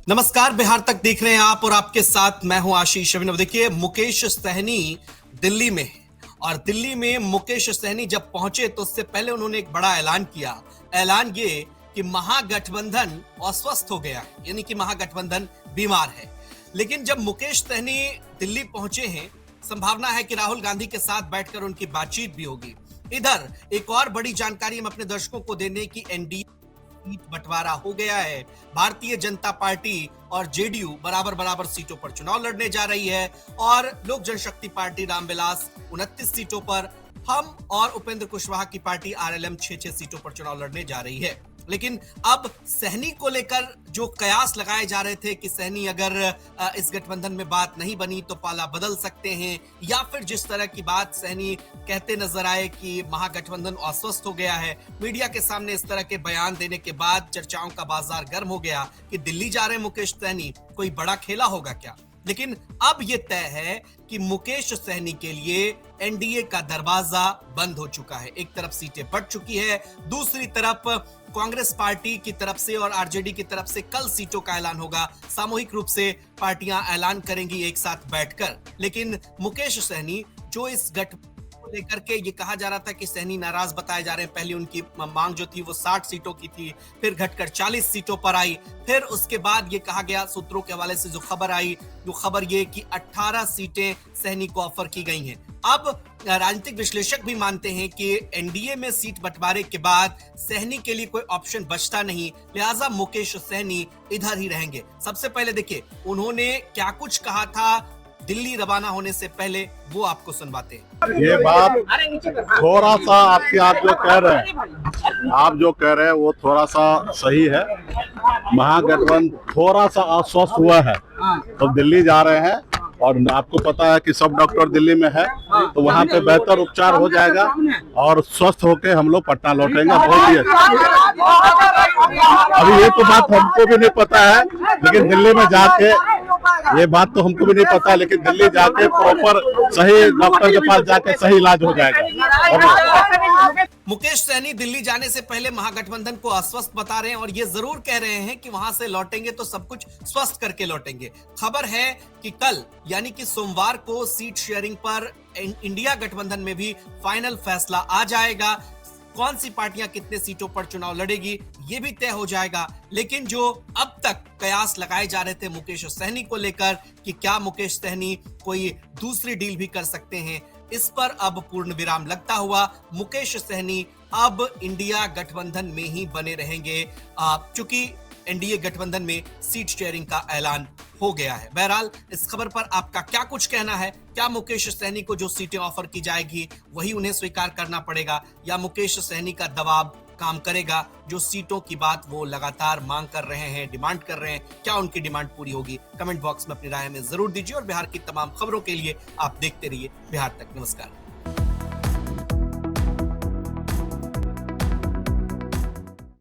नमस्कार, बिहार तक देख रहे हैं आप और आपके साथ मैं हूं आशीष अभिनव। देखिए, मुकेश सहनी दिल्ली में है और दिल्ली में मुकेश सहनी जब पहुंचे तो उससे पहले उन्होंने एक बड़ा ऐलान किया। ऐलान ये कि महागठबंधन अस्वस्थ हो गया है, यानी कि महागठबंधन बीमार है। लेकिन जब मुकेश सहनी दिल्ली पहुंचे हैं, संभावना है कि राहुल गांधी के साथ बैठकर उनकी बातचीत भी होगी। इधर एक और बड़ी जानकारी हम अपने दर्शकों को देने की एनडीए सीट बंटवारा हो गया है। भारतीय जनता पार्टी और जेडीयू बराबर बराबर सीटों पर चुनाव लड़ने जा रही है और लोक जनशक्ति पार्टी रामविलास 29 सीटों पर, हम और उपेंद्र कुशवाहा की पार्टी आरएलएम 6 सीटों पर चुनाव लड़ने जा रही है। लेकिन अब सहनी को लेकर जो कयास लगाए जा रहे थे कि सहनी अगर इस गठबंधन में बात नहीं बनी तो पाला बदल सकते हैं, या फिर जिस तरह की बात सहनी कहते नजर आए कि महागठबंधन अस्वस्थ हो गया है, मीडिया के सामने इस तरह के बयान देने के बाद चर्चाओं का बाजार गर्म हो गया कि दिल्ली जा रहे मुकेश सहनी, कोई बड़ा खेला होगा क्या। लेकिन अब यह तय है कि मुकेश सहनी के लिए एनडीए का दरवाजा बंद हो चुका है। एक तरफ सीटें बढ़ चुकी है, दूसरी तरफ कांग्रेस पार्टी की तरफ से और आरजेडी की तरफ से कल सीटों का ऐलान होगा। सामूहिक रूप से पार्टियां ऐलान करेंगी एक साथ बैठकर। लेकिन मुकेश सहनी जो इस गठबंधन को लेकर के ये कहा जा रहा था कि सहनी नाराज बताए जा रहे हैं, पहले उनकी मांग जो थी वो 60 सीटों की थी, फिर घटकर 40 सीटों पर आई, फिर उसके बाद ये कहा गया, सूत्रों के हवाले से जो खबर आई, जो खबर ये कि 18 सीटें सहनी को ऑफर की गई हैं। अब राजनीतिक विश्लेषक भी मानते हैं कि एनडीए में सीट बंटवारे के बाद सहनी के लिए कोई ऑप्शन बचता नहीं, लिहाजा मुकेश सहनी इधर ही रहेंगे। सबसे पहले देखिए उन्होंने क्या कुछ कहा था दिल्ली रवाना होने से पहले, वो आपको सुनवाते हैं। ये बात थोड़ा सा आप जो कह रहे हैं वो थोड़ा सा सही है। महागठबंधन थोड़ा सा अस्वस्थ हुआ है तो दिल्ली जा रहे हैं, और आपको पता है कि सब डॉक्टर दिल्ली में है, तो वहाँ पे बेहतर उपचार हो जाएगा और स्वस्थ होके हम लोग पटना लौटेंगे। बहुत ही अभी ये तो बात हमको भी नहीं पता है, लेकिन दिल्ली में जाके ये बात तो हमको भी नहीं पता, लेकिन दिल्ली जाके प्रॉपर सही डॉक्टर के पास जाके सही इलाज हो जाएगा। मुकेश सहनी दिल्ली जाने से पहले महागठबंधन को अस्वस्थ बता रहे हैं और ये जरूर कह रहे हैं कि वहां से लौटेंगे तो सब कुछ स्वस्थ करके लौटेंगे। खबर है कि कल यानी कि सोमवार को सीट शेयरिंग पर इंडिया गठबंधन में भी फाइनल फैसला आ जाएगा। कौन सी पार्टियां कितने सीटों पर चुनाव लड़ेगी ये भी तय हो जाएगा। लेकिन जो अब तक कयास लगाए जा रहे थे मुकेश सहनी को लेकर कि क्या मुकेश सहनी कोई दूसरी डील भी कर सकते हैं, इस पर अब पूर्ण विराम लगता हुआ मुकेश सहनी अब इंडिया गठबंधन में ही बने रहेंगे, चूंकि एनडीए गठबंधन में सीट शेयरिंग का ऐलान हो गया है। बहरहाल इस खबर पर आपका क्या कुछ कहना है? क्या मुकेश सहनी को जो सीटें ऑफर की जाएगी वही उन्हें स्वीकार करना पड़ेगा, या मुकेश सहनी का दबाव काम करेगा? जो सीटों की बात वो लगातार मांग कर रहे हैं, डिमांड कर रहे हैं, क्या उनकी डिमांड पूरी होगी? कमेंट बॉक्स में अपनी राय में जरूर दीजिए और बिहार की तमाम खबरों के लिए आप देखते रहिए बिहार तक। नमस्कार।